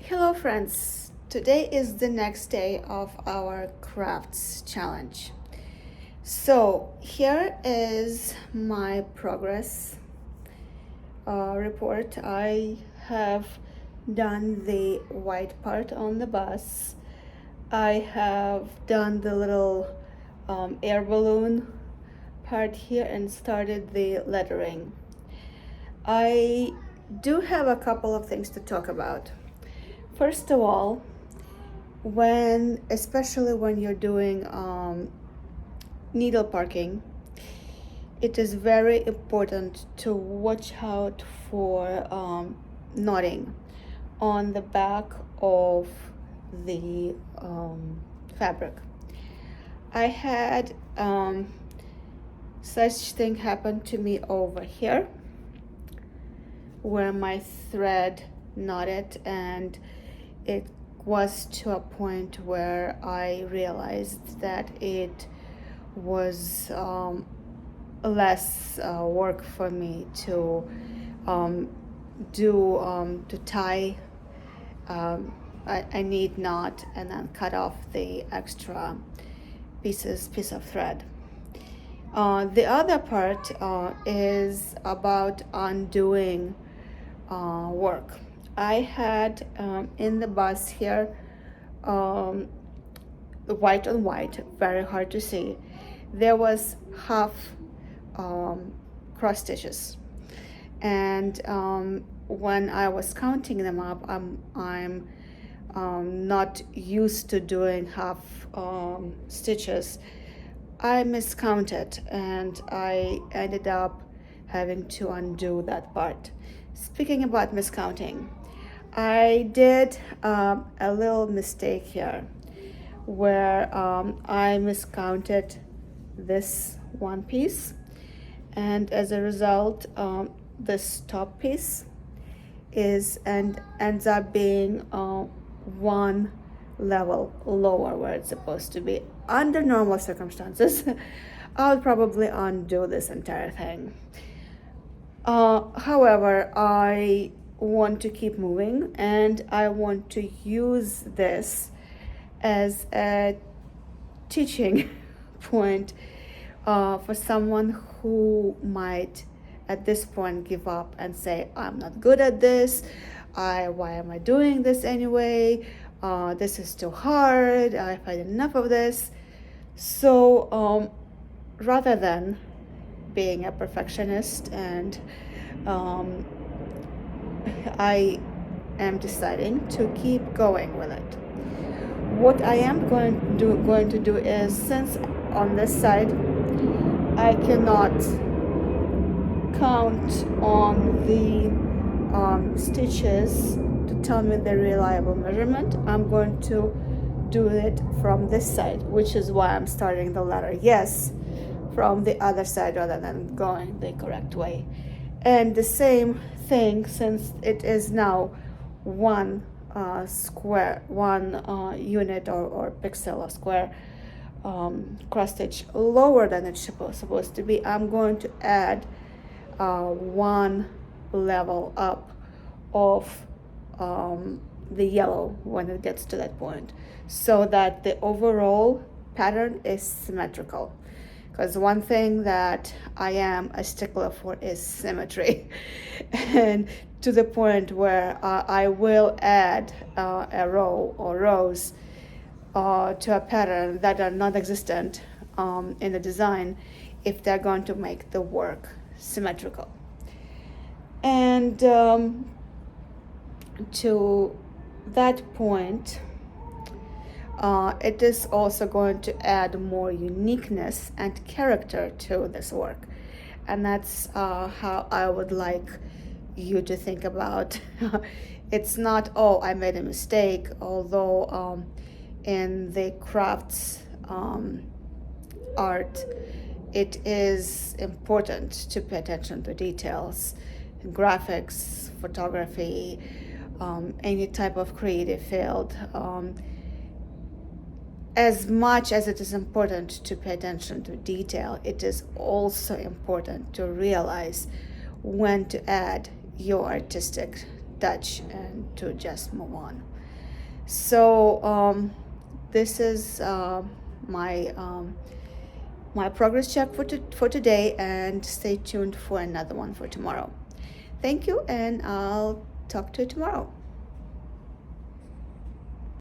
Hello friends, today is the next day of our crafts challenge. So here is my progress report. I have done the white part on the bus. I have done the little air balloon part here and started the lettering. I do have a couple of things to talk about. First of all, especially when you're doing needle parking, it is very important to watch out for knotting on the back of the fabric. I had such thing happen to me over here where my thread knotted, and it was to a point where I realized that it was less work for me to tie. I need knot and then cut off the extra piece of thread. The other part is about undoing work. I had in the bus here white on white, very hard to see. There was half cross stitches, and when I was counting them up, I'm not used to doing half stitches. I miscounted and I ended up having to undo that part. Speaking about miscounting, I did a little mistake here where I miscounted this one piece, and as a result this top piece ends up being one level lower where it's supposed to be. Under normal circumstances I'll probably undo this entire thing. However, I want to keep moving and I want to use this as a teaching point for someone who might at this point give up and say, I'm not good at this, why am I doing this anyway, this is too hard, I've had enough of this. So rather than being a perfectionist, and I am deciding to keep going with it. What I am going to do is, since on this side I cannot count on the stitches to tell me the reliable measurement, I'm going to do it from this side, which is why I'm starting the letter yes from the other side rather than going the correct way. And the same thing, since it is now one unit or pixel or square cross stitch lower than it's supposed to be, I'm going to add one level up of the yellow when it gets to that point, so that the overall pattern is symmetrical. Because one thing that I am a stickler for is symmetry, and to the point where I will add a row or rows to a pattern that are non-existent in the design if they're going to make the work symmetrical. And to that point, it is also going to add more uniqueness and character to this work, and that's how I would like you to think about. It's not, oh, I made a mistake, although in the crafts art it is important to pay attention to details. Graphics, photography, any type of creative field, as much as it is important to pay attention to detail, it is also important to realize when to add your artistic touch and to just move on. So this is my progress check for today, and stay tuned for another one for tomorrow. Thank you, and I'll talk to you tomorrow.